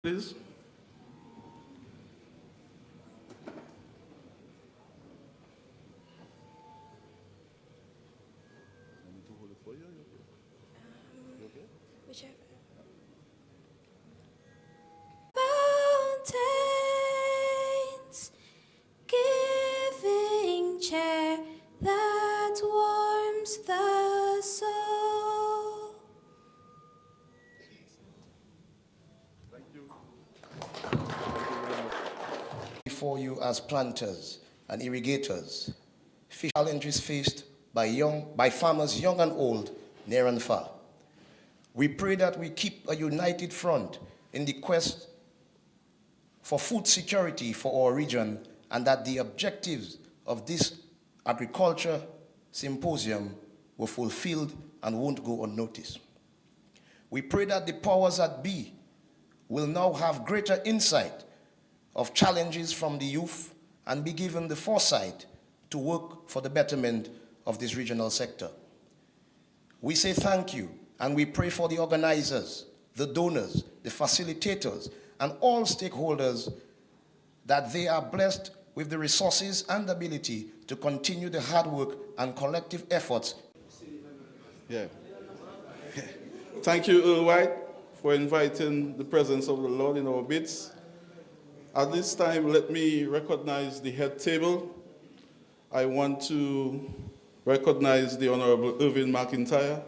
Please. Whichever. Fountains, giving cheer that warms the soul. Before you as planters and irrigators, fish challenges faced by farmers young and old, near and far. We pray that we keep a united front in the quest for food security for our region, and that the objectives of this agriculture symposium were fulfilled and won't go unnoticed. We pray that the powers that be will now have greater insight of challenges from the youth and be given the foresight to work for the betterment of this regional sector. We say thank you, and we pray for the organizers, the donors, the facilitators, and all stakeholders that they are blessed with the resources and ability to continue the hard work and collective efforts. Yeah. Thank you, Earl White, for inviting the presence of the Lord in our midst. At this time, let me recognize the head table. I want to recognize the Honorable Irvin McIntyre,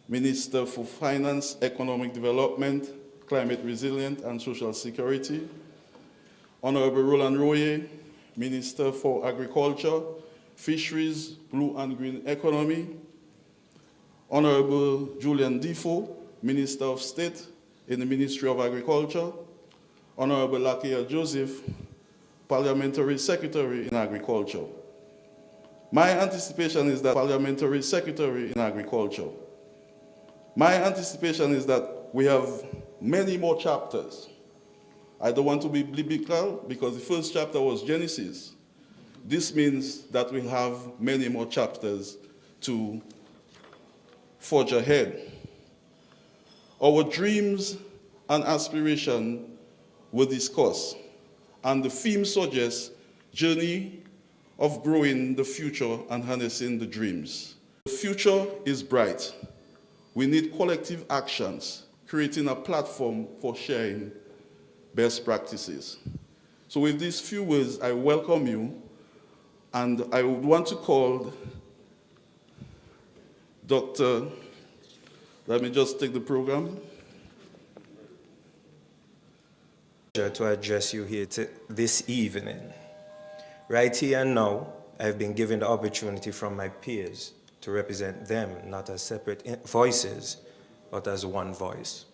Minister for Finance, Economic Development, Climate Resilience, and Social Security. Honorable Roland Royer, Minister for Agriculture, Fisheries, Blue and Green Economy. Honorable Julian Defoe, Minister of State in the Ministry of Agriculture. Honorable Lakia Joseph, Parliamentary Secretary in Agriculture. My anticipation is that Parliamentary Secretary in Agriculture. My anticipation is that we have many more chapters. I don't want to be biblical because the first chapter was Genesis. This means that we have many more chapters to forge ahead. Our dreams and aspirations were discussed, and the theme suggests journey of growing the future and harnessing the dreams. The future is bright. We need collective actions, creating a platform for sharing best practices. So with these few words, I welcome you, and I would want to call Dr. Let me just take the program. To address you here this evening. Right here and now, I've been given the opportunity from my peers to represent them, not as separate voices, but as one voice,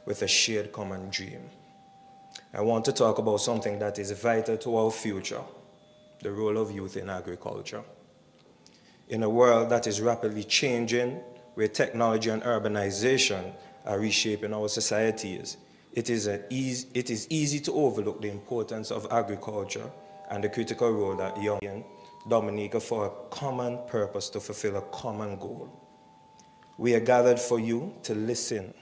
with a shared common dream. I want to talk about something that is vital to our future, the role of youth in agriculture. In a world that is rapidly changing, where technology and urbanization are reshaping our societies, it is easy to overlook the importance of agriculture and the critical role that young Dominica for a common purpose to fulfill a common goal. We are gathered for you to listen,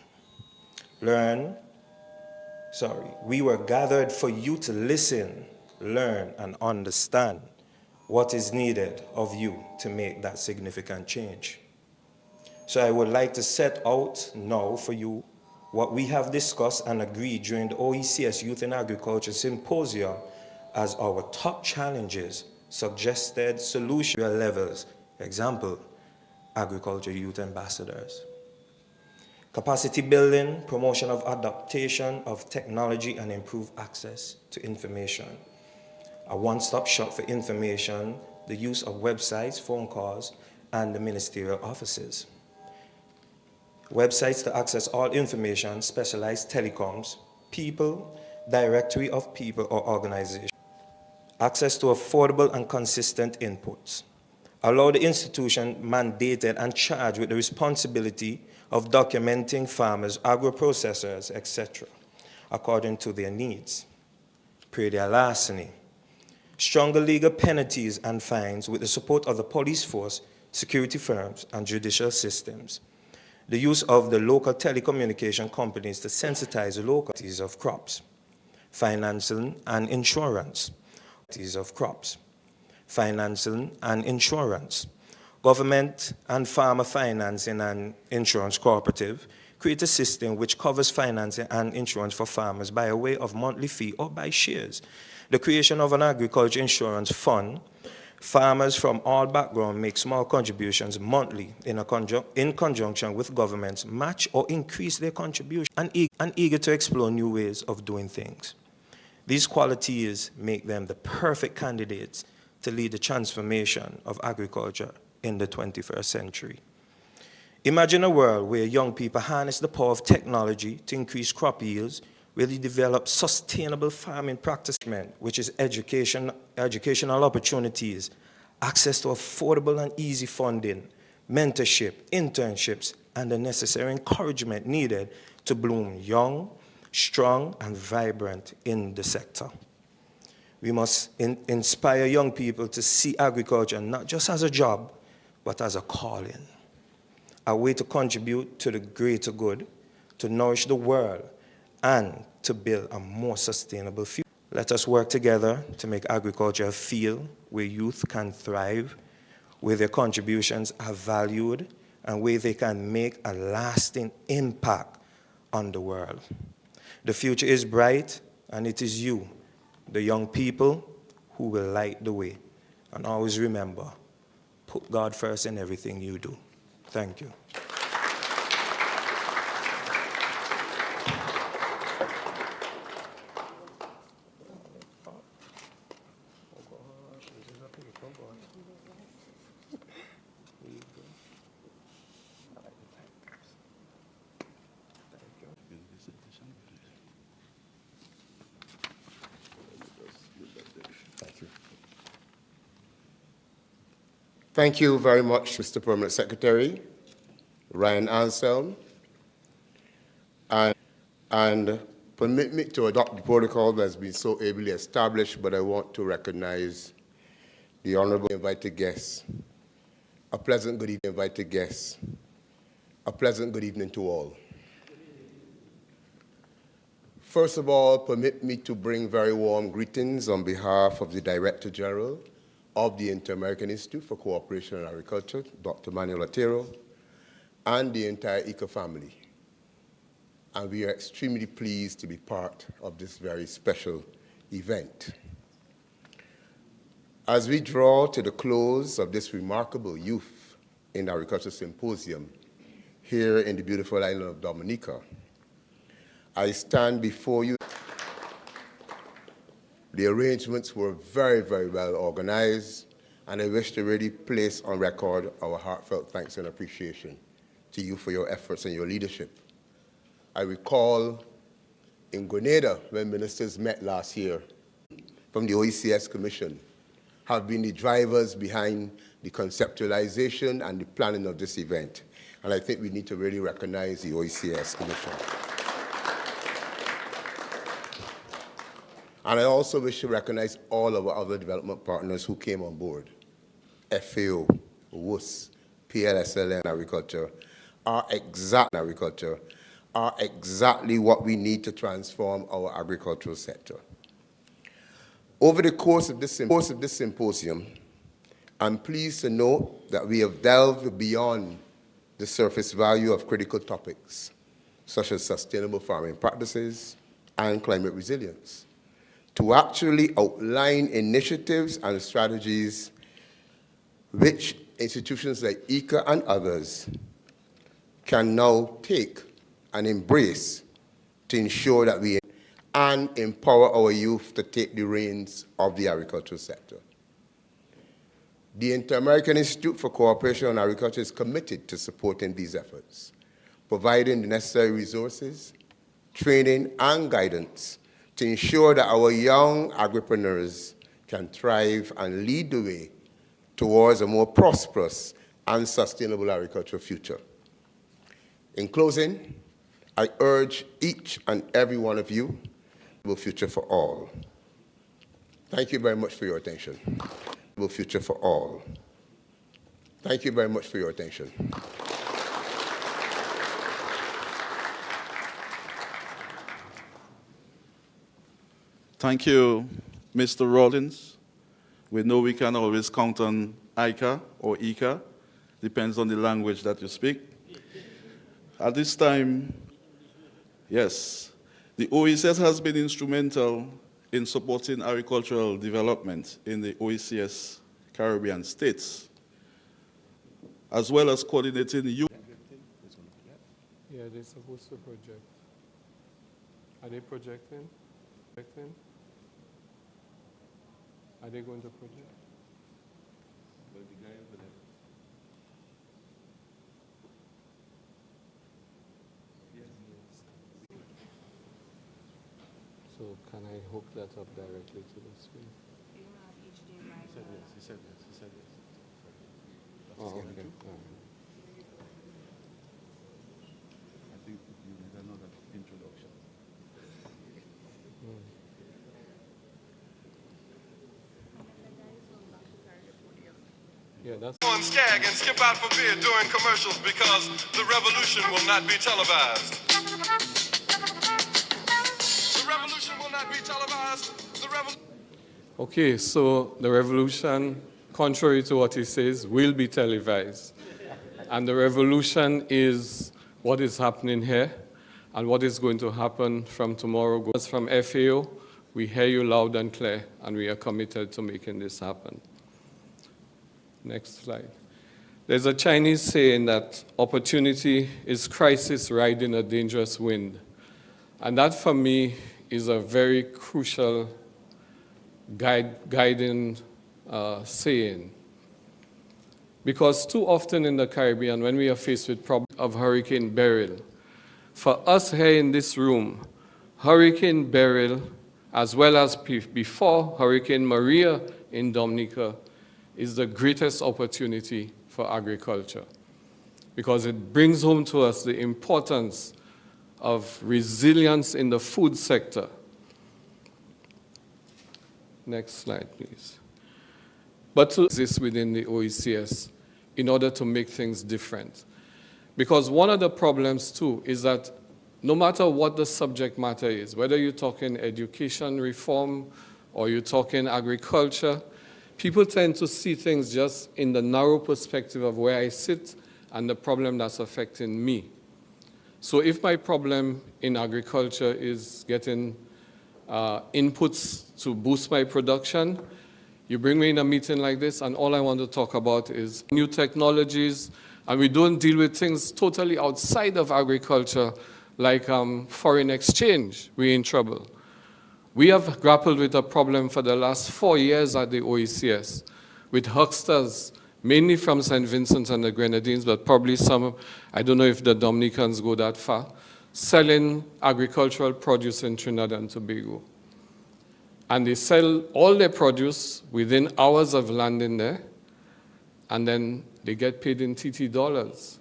we were gathered for you to listen, learn, and understand what is needed of you to make that significant change. So I would like to set out now for you what we have discussed and agreed during the OECS Youth in Agriculture Symposium as our top challenges, suggested solution levels. Example, agriculture youth ambassadors. Capacity building, promotion of adaptation of technology and improved access to information. A one-stop shop for information, the use of websites, phone calls, and the ministerial offices. Websites to access all information, specialized telecoms, people, directory of people or organizations. Access to affordable and consistent inputs. Allow the institution mandated and charged with the responsibility of documenting farmers, agro-processors, etc., according to their needs. Pray their larceny. Stronger legal penalties and fines with the support of the police force, security firms, and judicial systems. The use of the local telecommunication companies to sensitize localities of crops, financing and insurance, of crops, financing and insurance. Government and farmer financing and insurance cooperative create a system which covers financing and insurance for farmers by a way of monthly fee or by shares. The creation of an agriculture insurance fund, farmers from all backgrounds make small contributions monthly in conjunction with governments, match or increase their contribution, and eager to explore new ways of doing things. These qualities make them the perfect candidates to lead the transformation of agriculture in the 21st century. Imagine a world where young people harness the power of technology to increase crop yields, where they develop sustainable farming practices, which is educational opportunities, access to affordable and easy funding, mentorship, internships, and the necessary encouragement needed to bloom young, strong, and vibrant in the sector. We must inspire young people to see agriculture not just as a job, but as a calling, a way to contribute to the greater good, to nourish the world, and to build a more sustainable future. Let us work together to make agriculture a field where youth can thrive, where their contributions are valued, and where they can make a lasting impact on the world. The future is bright, and it is you, the young people, who will light the way. And always remember, put God first in everything you do. Thank you. Thank you very much, Mr. Permanent Secretary, Ryan Anselm. And permit me to adopt the protocol that has been so ably established, but I want to recognize the honorable invited guests. A pleasant good evening, invited guests. A pleasant good evening to all. First of all, permit me to bring very warm greetings on behalf of the Director General of the Inter-American Institute for Cooperation in Agriculture, Dr. Manuel Otero, and the entire ICA family. And we are extremely pleased to be part of this very special event. As we draw to the close of this remarkable Youth in Agriculture Symposium here in the beautiful island of Dominica, I stand before you. The arrangements were very, very well organized, and I wish to really place on record our heartfelt thanks and appreciation to you for your efforts and your leadership. I recall in Grenada, when ministers met last year from the OECS Commission, have been the drivers behind the conceptualization and the planning of this event. And I think we need to really recognize the OECS Commission. And I also wish to recognize all our other development partners who came on board. FAO, WUS, PLSLN Agriculture are exactly what we need to transform our agricultural sector. Over the course of this symposium, I'm pleased to note that we have delved beyond the surface value of critical topics, such as sustainable farming practices and climate resilience, to actually outline initiatives and strategies which institutions like ICA and others can now take and embrace to ensure that we and empower our youth to take the reins of the agricultural sector. The Inter-American Institute for Cooperation on Agriculture is committed to supporting these efforts, providing the necessary resources, training, and guidance to ensure that our young agripreneurs can thrive and lead the way towards a more prosperous and sustainable agricultural future. In closing, I urge each and every one of you, a future for all. Thank you very much for your attention. A future for all. Thank you very much for your attention. Thank you, Mr. Rawlins. We know we can always count on ICA or ICA, depends on the language that you speak. At this time, yes, the OECS has been instrumental in supporting agricultural development in the OECS Caribbean states, as well as coordinating youth. Yeah, they're supposed to project. Are they projecting? Are they going to project? So can I hook that up directly to the screen? You have HDMI. He said yes. Oh, okay. All right. I think you need another introduction. Yeah, that's On skag and skip out for beer during commercials because the revolution will not be televised. The revolution will not be televised. okay. So the revolution, contrary to what he says, will be televised, and the revolution is what is happening here, and what is going to happen from tomorrow. Goes from FAO. We hear you loud and clear, and we are committed to making this happen. Next slide. There's a Chinese saying that opportunity is crisis riding a dangerous wind. And that, for me, is a very crucial guiding saying. Because too often in the Caribbean, when we are faced with problems of Hurricane Beryl, for us here in this room, Hurricane Beryl, as well as before Hurricane Maria in Dominica, is the greatest opportunity for agriculture, because it brings home to us the importance of resilience in the food sector. Next slide, please. But to exist within the OECS in order to make things different. Because one of the problems, too, is that no matter what the subject matter is, whether you're talking education reform or you're talking agriculture, people tend to see things just in the narrow perspective of where I sit and the problem that's affecting me. So if my problem in agriculture is getting inputs to boost my production, you bring me in a meeting like this, and all I want to talk about is new technologies, and we don't deal with things totally outside of agriculture, like foreign exchange. We're in trouble. We have grappled with a problem for the last 4 years at the OECS with hucksters, mainly from St. Vincent and the Grenadines, but probably some, I don't know if the Dominicans go that far, selling agricultural produce in Trinidad and Tobago. And they sell all their produce within hours of landing there, and then they get paid in TT dollars.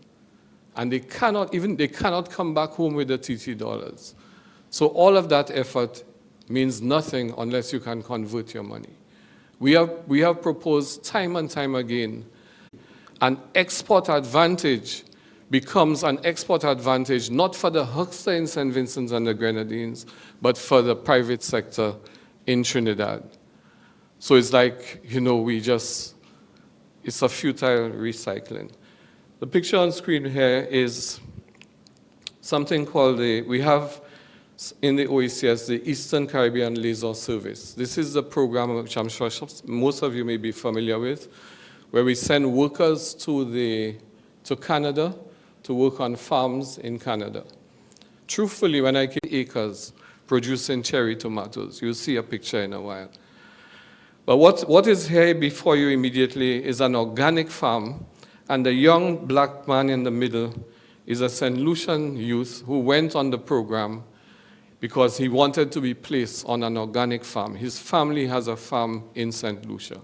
And they cannot come back home with the TT dollars. So all of that effort means nothing unless you can convert your money. We have proposed time and time again, an export advantage becomes an export advantage not for the huckster in St. Vincent and the Grenadines, but for the private sector in Trinidad. So it's like, it's a futile recycling. The picture on screen here is something called we have in the OECS, the Eastern Caribbean Liaison Service. This is the program which I'm sure most of you may be familiar with, where we send workers to Canada to work on farms in Canada. Truthfully, when I came to acres producing cherry tomatoes, you'll see a picture in a while. But what is here before you immediately is an organic farm, and the young black man in the middle is a St. Lucian youth who went on the program because he wanted to be placed on an organic farm. His family has a farm in St. Lucia.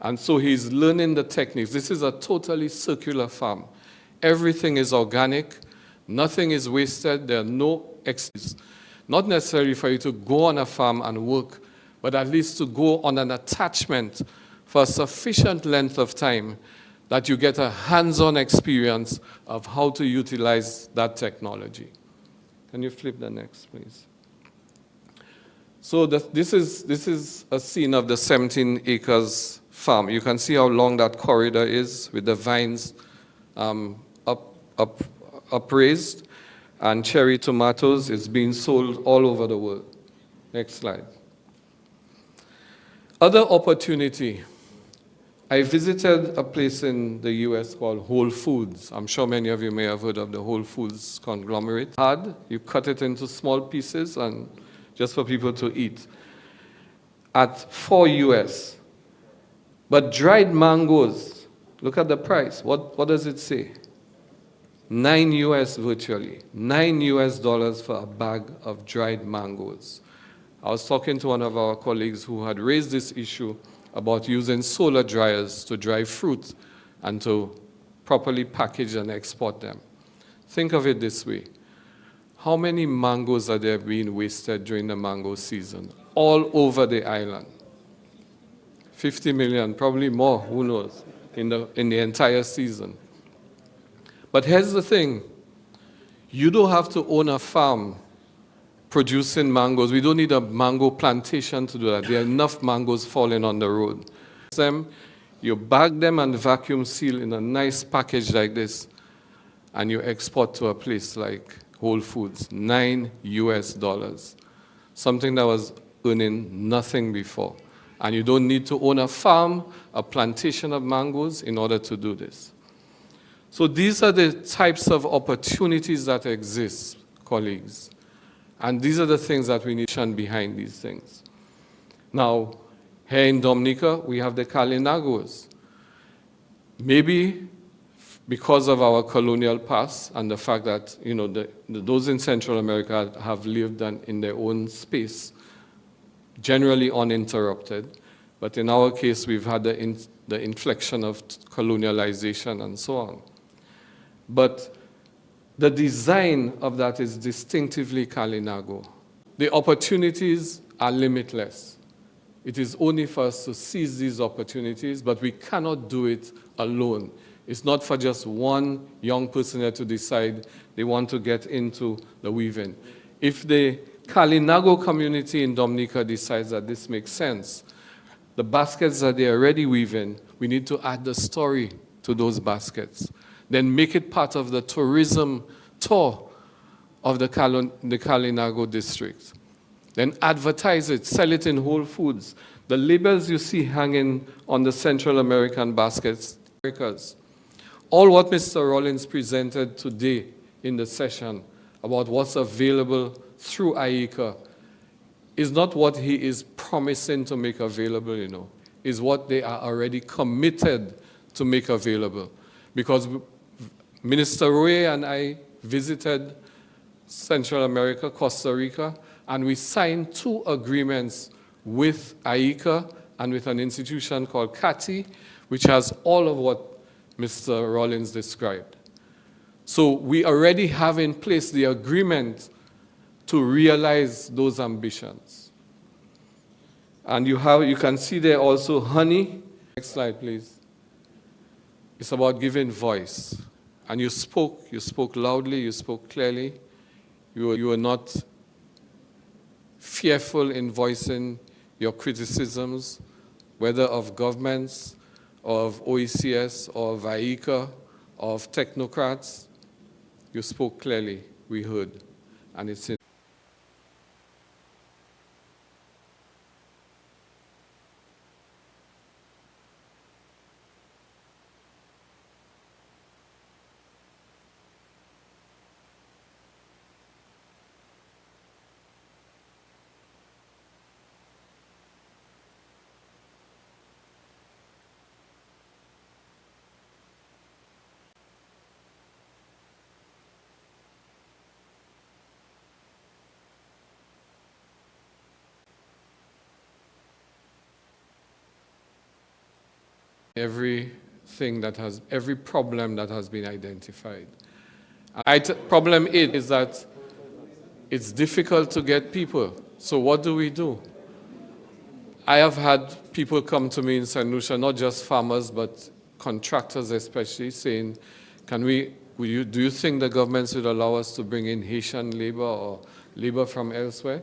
And so he's learning the techniques. This is a totally circular farm. Everything is organic. Nothing is wasted. There are no excuses. Not necessarily for you to go on a farm and work, but at least to go on an attachment for a sufficient length of time that you get a hands-on experience of how to utilize that technology. Can you flip the next, please? So this is a scene of the 17 acres farm. You can see how long that corridor is with the vines upraised, and cherry tomatoes is being sold all over the world. Next slide. Other opportunity. I visited a place in the US called Whole Foods. I'm sure many of you may have heard of the Whole Foods conglomerate. You cut it into small pieces and just for people to eat at $4 US. But dried mangoes, look at the price. What does it say? $9 US virtually. $9 US for a bag of dried mangoes. I was talking to one of our colleagues who had raised this issue about using solar dryers to dry fruit and to properly package and export them. Think of it this way. How many mangoes are there being wasted during the mango season? All over the island. 50 million, probably more, who knows, in the entire season. But here's the thing. You don't have to own a farm producing mangoes. We don't need a mango plantation to do that. There are enough mangoes falling on the road. You bag them and vacuum seal in a nice package like this, and you export to a place like Whole Foods, $9 US. Something that was earning nothing before. And you don't need to own a farm, a plantation of mangoes in order to do this. So these are the types of opportunities that exist, colleagues. And these are the things that we need to stand behind these things. Now, here in Dominica, we have the Kalinagos. Maybe because of our colonial past and the fact that those in Central America have lived in their own space, generally uninterrupted. But in our case, we've had the inflection of colonialization and so on. But the design of that is distinctively Kalinago. The opportunities are limitless. It is only for us to seize these opportunities, but we cannot do it alone. It's not for just one young person here to decide they want to get into the weaving. If the Kalinago community in Dominica decides that this makes sense, the baskets that they're already weaving, we need to add the story to those baskets. Then make it part of the tourism tour of the Kalinago district. Then advertise it, sell it in Whole Foods. The labels you see hanging on the Central American baskets, all what Mr. Rollins presented today in the session about what's available through IECA is not what he is promising to make available, is what they are already committed to make available. Because Minister Roy and I visited Central America, Costa Rica, and we signed 2 agreements with IECA and with an institution called CATI, which has all of what Mr. Rollins described. So we already have in place the agreement to realize those ambitions. And you can see there also honey. Next slide, please. It's about giving voice. And you spoke loudly, you spoke clearly. You were not fearful in voicing your criticisms, whether of governments, or of OECS, or of IECA, or of technocrats. You spoke clearly, we heard, and it's in. Every problem that has been identified. Problem 8 is that it's difficult to get people. So what do? I have had people come to me in St. Lucia, not just farmers, but contractors especially, saying, do you think the government should allow us to bring in Haitian labor or labor from elsewhere?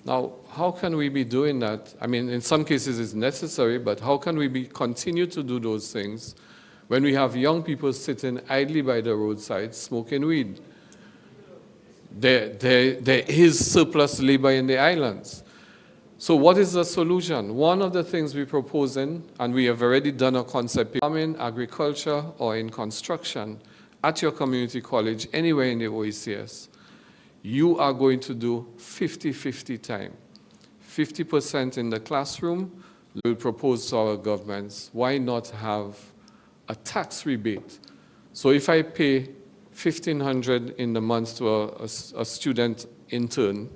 Now, how can we be doing that? I mean, in some cases it's necessary, but how can we continue to do those things when we have young people sitting idly by the roadside smoking weed? There is surplus labor in the islands. So what is the solution? One of the things we're proposing, and we have already done a concept, farming, agriculture, or in construction, at your community college, anywhere in the OECS, you are going to do 50-50 time. 50% in the classroom. We'll propose to our governments, why not have a tax rebate? So if I pay $1,500 in the month to a student intern,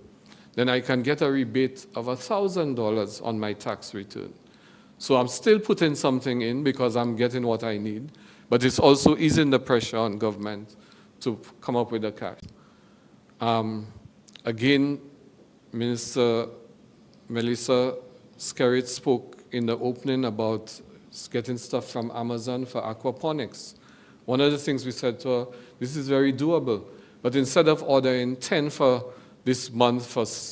then I can get a rebate of $1,000 on my tax return. So I'm still putting something in because I'm getting what I need, but it's also easing the pressure on government to come up with the cash. Again, Minister Melissa Skerritt spoke in the opening about getting stuff from Amazon for aquaponics. One of the things we said to her, this is very doable, but instead of ordering 10 for this month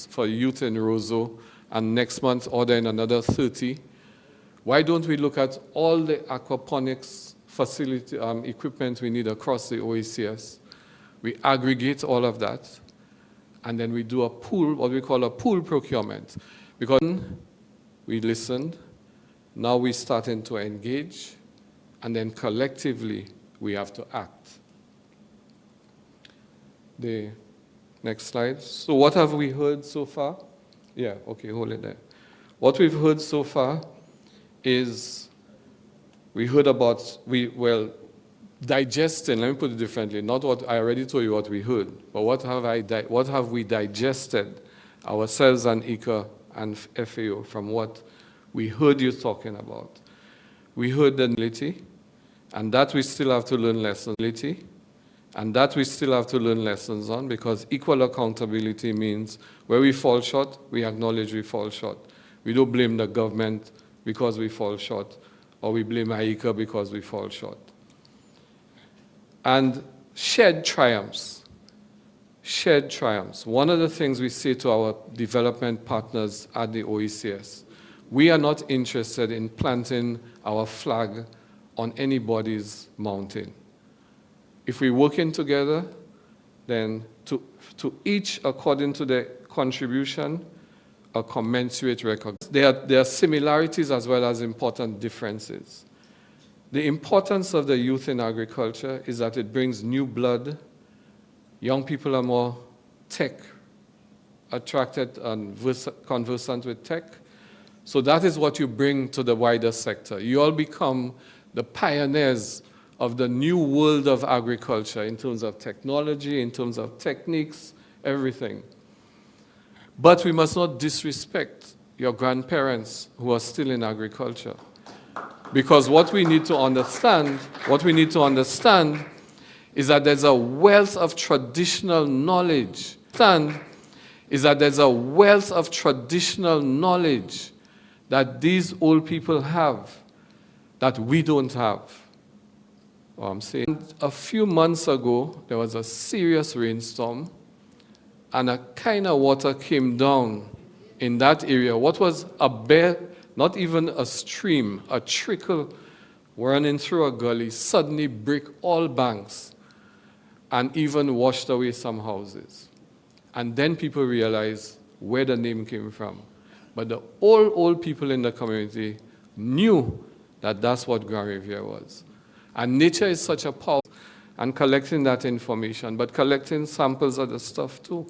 for youth in Roseau, and next month ordering another 30, why don't we look at all the aquaponics facility equipment we need across the OECS? We aggregate all of that, and then we do a pool, what we call a pool procurement. Because we listened, now we're starting to engage, and then collectively we have to act. The next slide. So what have we heard so far? Yeah, okay, hold it there. What we've heard so far is we heard about, digesting, let me put it differently, not what I already told you what we heard, but what have we digested ourselves and ICA and FAO from what we heard you talking about. We heard the ability, and that we still have to learn lessons. And that we still have to learn lessons on, because equal accountability means where we fall short, we acknowledge we fall short. We don't blame the government because we fall short, or we blame ICA because we fall short. And shared triumphs. Shared triumphs. One of the things we say to our development partners at the OECS, we are not interested in planting our flag on anybody's mountain. If we're working together, then to each, according to their contribution, a commensurate record. There are similarities as well as important differences. The importance of the youth in agriculture is that it brings new blood. Young people are more tech attracted and conversant with tech. So that is what you bring to the wider sector. You all become the pioneers of the new world of agriculture in terms of technology, in terms of techniques, everything. But we must not disrespect your grandparents who are still in agriculture. Because what we need to understand is that there's a wealth of traditional knowledge. That these old people have that we don't have. I'm saying a few months ago, there was a serious rainstorm, and a kind of water came down in that area. What was a bare, not even a stream, a trickle running through a gully, suddenly break all banks and even washed away some houses. And then people realized where the name came from. But the old people in the community knew that that's what Grand Riviere was. And nature is such a power, and collecting that information, but collecting samples of the stuff too,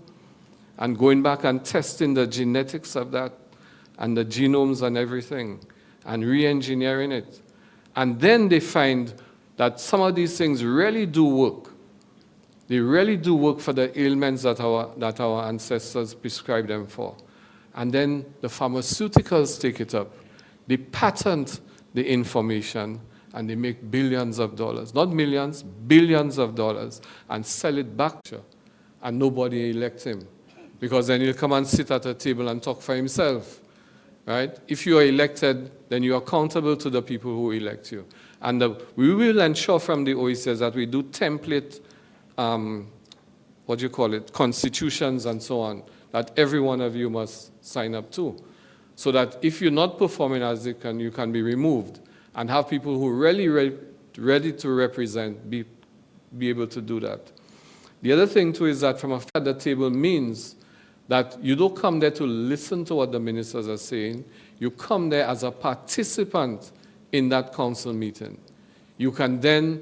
and going back and testing the genetics of that, and the genomes and everything, and re-engineering it. And then they find that some of these things really do work. They really do work for the ailments that our ancestors prescribed them for. And then the pharmaceuticals take it up. They patent the information, and they make billions of dollars, not millions, billions of dollars, and sell it back, and nobody elects him. Because then he'll come and sit at a table and talk for himself, right? If you are elected, then you're accountable to the people who elect you. And we will ensure from the OECS that we do template, constitutions and so on, that every one of you must sign up to, so that if you're not performing as you can be removed, and have people who are really ready to represent be able to do that. The other thing too is that from at the table means that you don't come there to listen to what the ministers are saying. You come there as a participant in that council meeting. You can then,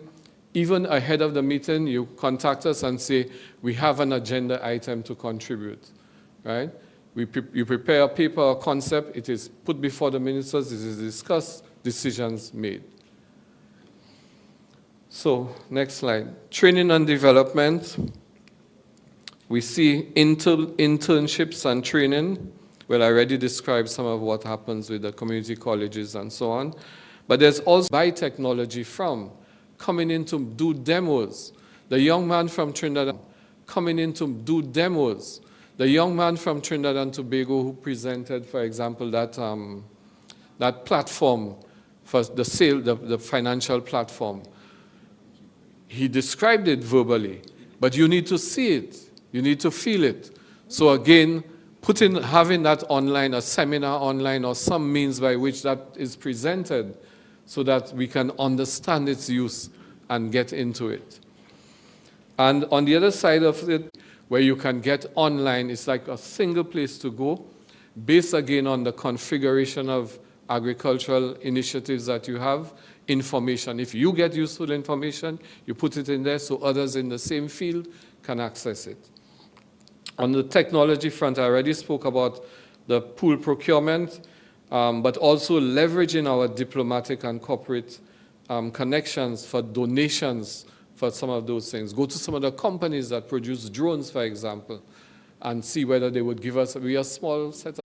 even ahead of the meeting, you contact us and say, we have an agenda item to contribute, right? You prepare a paper or concept, it is put before the ministers, it is discussed, decisions made. So, next slide. Training and development. We see internships and training. Well, I already described some of what happens with the community colleges and so on. But there's also buy technology from coming in to do demos. The young man from Trinidad coming in to do demos. The young man from Trinidad and Tobago who presented, for example, that platform for the financial platform. He described it verbally, but you need to see it. You need to feel it. So again, having that online, a seminar online, or some means by which that is presented so that we can understand its use and get into it. And on the other side of it, where you can get online, it's like a single place to go, based again on the configuration of agricultural initiatives that you have, information. If you get useful information, you put it in there so others in the same field can access it. On the technology front, I already spoke about the pool procurement, but also leveraging our diplomatic and corporate connections for donations for some of those things. Go to some of the companies that produce drones, for example, and see whether they would give us a small set of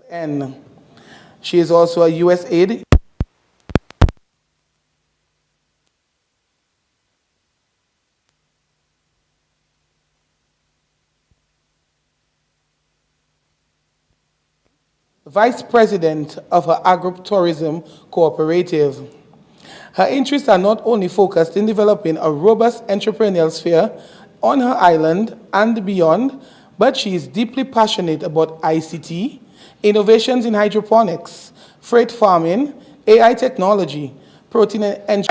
And she is also a U.S. aide. Vice President of her agro-tourism cooperative. Her interests are not only focused in developing a robust entrepreneurial sphere on her island and beyond, but she is deeply passionate about ICT, innovations in hydroponics, freight farming, AI technology, protein and